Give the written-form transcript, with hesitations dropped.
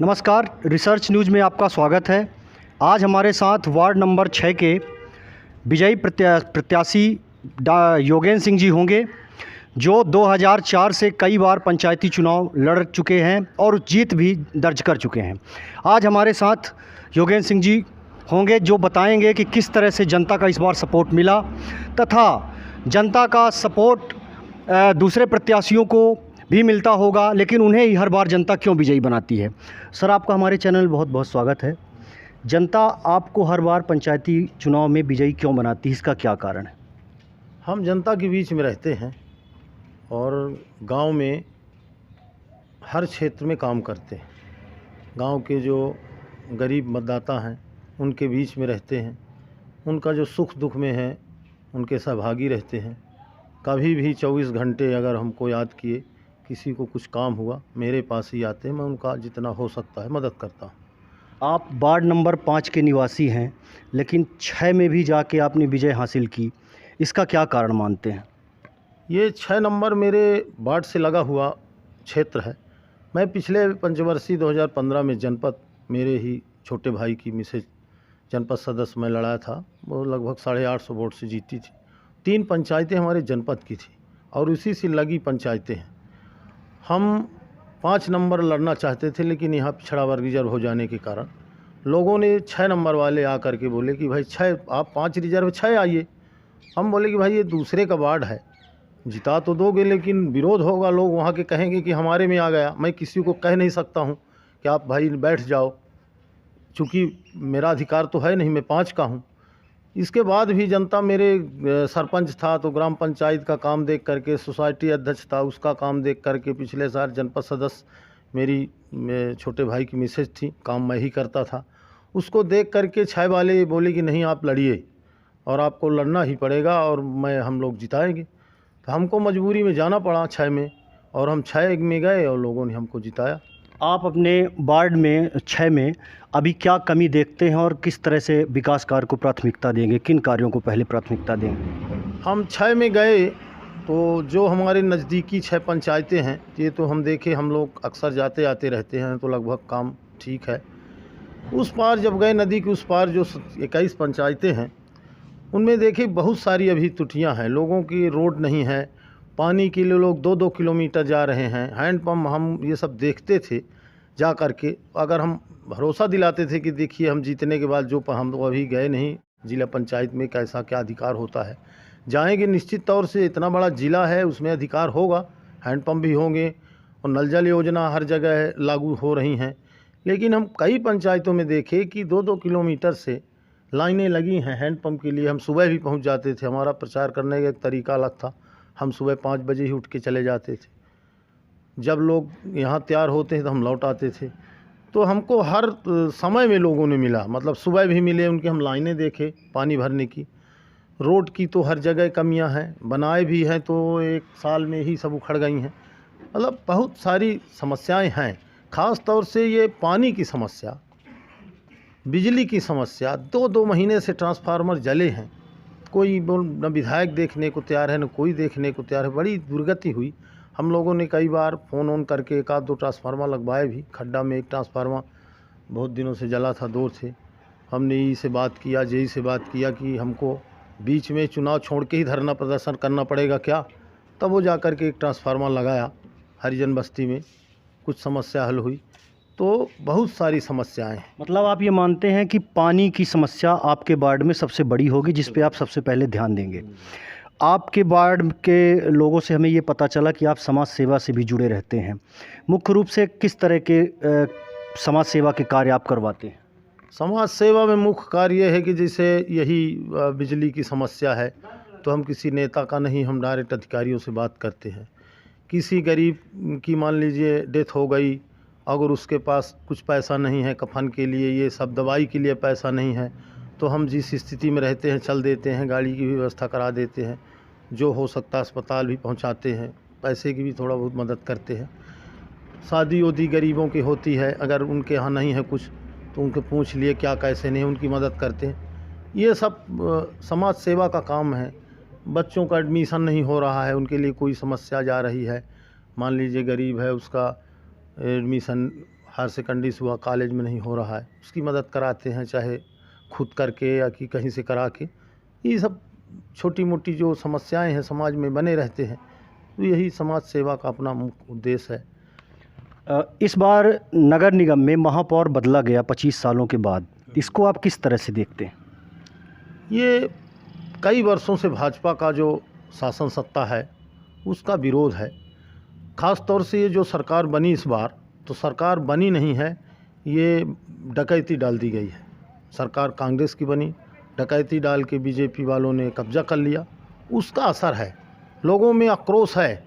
नमस्कार, research news में आपका स्वागत है। आज हमारे साथ वार्ड नंबर 6 के विजयी प्रत्याशी योगेंद्र सिंह जी होंगे, जो 2004 से कई बार पंचायती चुनाव लड़ चुके हैं और जीत भी दर्ज कर चुके हैं। आज हमारे साथ योगेंद्र सिंह जी होंगे, जो बताएंगे कि किस तरह से जनता का इस बार सपोर्ट मिला तथा जनता का सपोर्ट दूसरे प्रत्याशियों को भी मिलता होगा, लेकिन उन्हें ही हर बार जनता क्यों विजयी बनाती है। सर, आपका हमारे चैनल में बहुत बहुत स्वागत है। जनता आपको हर बार पंचायती चुनाव में विजयी क्यों बनाती है, इसका क्या कारण है? हम जनता के बीच में रहते हैं और गांव में हर क्षेत्र में काम करते हैं। गांव के जो गरीब मतदाता हैं उनके बीच में रहते हैं, उनका जो सुख दुख में है उनके सहभागी रहते हैं। कभी भी 24 घंटे अगर हमको याद किए, किसी को कुछ काम हुआ, मेरे पास ही आते हैं, मैं उनका जितना हो सकता है मदद करता हूँ। आप वार्ड नंबर 5 के निवासी हैं, लेकिन 6 में भी जाके आपने विजय हासिल की, इसका क्या कारण मानते हैं? ये 6 नंबर मेरे वार्ड से लगा हुआ क्षेत्र है। मैं पिछले पंचवर्षीय 2015 में जनपद, मेरे ही छोटे भाई की मिसेज जनपद सदस्य में लड़ाया था, वो लगभग 850 वोट से जीती थी। 3 पंचायतें हमारे जनपद की थी और उसी से लगी पंचायतें हैं। हम 5 नंबर लड़ना चाहते थे, लेकिन यहाँ पिछड़ा वर्ग रिजर्व हो जाने के कारण लोगों ने 6 नंबर वाले आकर के बोले कि भाई 6, आप 5 रिजर्व 6 आइए। हम बोले कि भाई ये दूसरे का वार्ड है, जिता तो दोगे लेकिन विरोध होगा, लोग वहाँ के कहेंगे कि हमारे में आ गया। मैं किसी को कह नहीं सकता हूँ कि आप भाई बैठ जाओ, चूँकि मेरा अधिकार तो है नहीं, मैं 5 का हूँ। इसके बाद भी जनता, मेरे सरपंच था तो ग्राम पंचायत का काम देख करके, सोसाइटी अध्यक्ष था उसका काम देख करके, पिछले साल जनपद सदस्य मेरी छोटे भाई की मिसेज थी, काम मैं ही करता था, उसको देख करके 6 वाले बोले कि नहीं आप लड़िए और आपको लड़ना ही पड़ेगा और हम लोग जिताएंगे। तो हमको मजबूरी में जाना पड़ा 6 में, और हम 6 में गए और लोगों ने हमको जिताया। आप अपने वार्ड में 6 में अभी क्या कमी देखते हैं और किस तरह से विकास कार्य को प्राथमिकता देंगे, किन कार्यों को पहले प्राथमिकता देंगे? हम 6 में गए तो जो हमारे नज़दीकी 6 पंचायतें हैं, ये तो हम देखे, हम लोग अक्सर जाते आते रहते हैं, तो लगभग काम ठीक है। उस पार जब गए, नदी के उस पार जो 21 पंचायतें हैं, उनमें देखे बहुत सारी अभी त्रुटियां हैं। लोगों की रोड नहीं है, पानी के लिए लोग 2-2 किलोमीटर जा रहे हैं। हैंडपम्प, हम ये सब देखते थे जा कर के, अगर हम भरोसा दिलाते थे कि देखिए हम जीतने के बाद, जो हम तो अभी गए नहीं जिला पंचायत में, कैसा क्या अधिकार होता है। जाएंगे निश्चित तौर से, इतना बड़ा ज़िला है, उसमें अधिकार होगा, हैंडपम्प भी होंगे और नल जल योजना हर जगह लागू हो रही हैं। लेकिन हम कई पंचायतों में देखे कि 2-2 किलोमीटर से लाइनें लगी हैं हैंडपम्प के लिए। हम सुबह भी पहुंच जाते थे, हमारा प्रचार करने का एक तरीका अलग था, हम सुबह 5 बजे ही उठ के चले जाते थे। जब लोग यहाँ तैयार होते हैं तो हम लौट आते थे। तो हमको हर समय में लोगों ने मिला, मतलब सुबह भी मिले, उनके हम लाइनें देखे पानी भरने की। रोड की तो हर जगह कमियां हैं, बनाए भी हैं तो 1 साल में ही सब उखड़ गई हैं। मतलब बहुत सारी समस्याएं हैं, ख़ास तौर से ये पानी की समस्या, बिजली की समस्या। 2-2 महीने से ट्रांसफार्मर जले हैं, कोई न विधायक देखने को तैयार है, न कोई देखने को तैयार है। बड़ी दुर्गति हुई। हम लोगों ने कई बार फ़ोन ऑन करके 1-2 ट्रांसफार्मर लगवाए भी। खड्डा में एक ट्रांसफार्मर बहुत दिनों से जला था, 2 थे। हमने ई से बात किया, जेई से बात किया कि हमको बीच में चुनाव छोड़ के ही धरना प्रदर्शन करना पड़ेगा क्या। तब वो जा कर के एक ट्रांसफार्मर लगाया हरिजन बस्ती में, कुछ समस्या हल हुई। तो बहुत सारी समस्याएं हैं। मतलब आप ये मानते हैं कि पानी की समस्या आपके वार्ड में सबसे बड़ी होगी, जिस पे आप सबसे पहले ध्यान देंगे। आपके वार्ड के लोगों से हमें ये पता चला कि आप समाज सेवा से भी जुड़े रहते हैं। मुख्य रूप से किस तरह के समाज सेवा के कार्य आप करवाते हैं? समाज सेवा में मुख्य कार्य ये है कि जैसे यही बिजली की समस्या है, तो हम किसी नेता का नहीं, हम डायरेक्ट अधिकारियों से बात करते हैं। किसी गरीब की मान लीजिए डेथ हो गई, अगर उसके पास कुछ पैसा नहीं है कफन के लिए, ये सब दवाई के लिए पैसा नहीं है, तो हम जिस स्थिति में रहते हैं चल देते हैं, गाड़ी की व्यवस्था करा देते हैं, जो हो सकता है अस्पताल भी पहुंचाते हैं, पैसे की भी थोड़ा बहुत मदद करते हैं। शादी उदी गरीबों की होती है, अगर उनके यहाँ नहीं है कुछ तो उनके पूछ लिए क्या कैसे नहीं, उनकी मदद करते हैं। ये सब समाज सेवा का काम है। बच्चों का एडमिशन नहीं हो रहा है, उनके लिए कोई समस्या जा रही है, मान लीजिए गरीब है, उसका एडमिशन हायर सेकेंडरी हुआ, कॉलेज में नहीं हो रहा है, उसकी मदद कराते हैं, चाहे खुद करके या कि कहीं से करा के। ये सब छोटी मोटी जो समस्याएं हैं समाज में बने रहते हैं, तो यही समाज सेवा का अपना मुख्य उद्देश्य है। इस बार नगर निगम में महापौर बदला गया 25 सालों के बाद, इसको आप किस तरह से देखते हैं? ये कई वर्षों से भाजपा का जो शासन सत्ता है उसका विरोध है। ख़ास तौर से ये जो सरकार बनी इस बार, तो सरकार बनी नहीं है, ये डकैती डाल दी गई है। सरकार कांग्रेस की बनी, डकैती डाल के बीजेपी वालों ने कब्जा कर लिया, उसका असर है। लोगों में आक्रोश है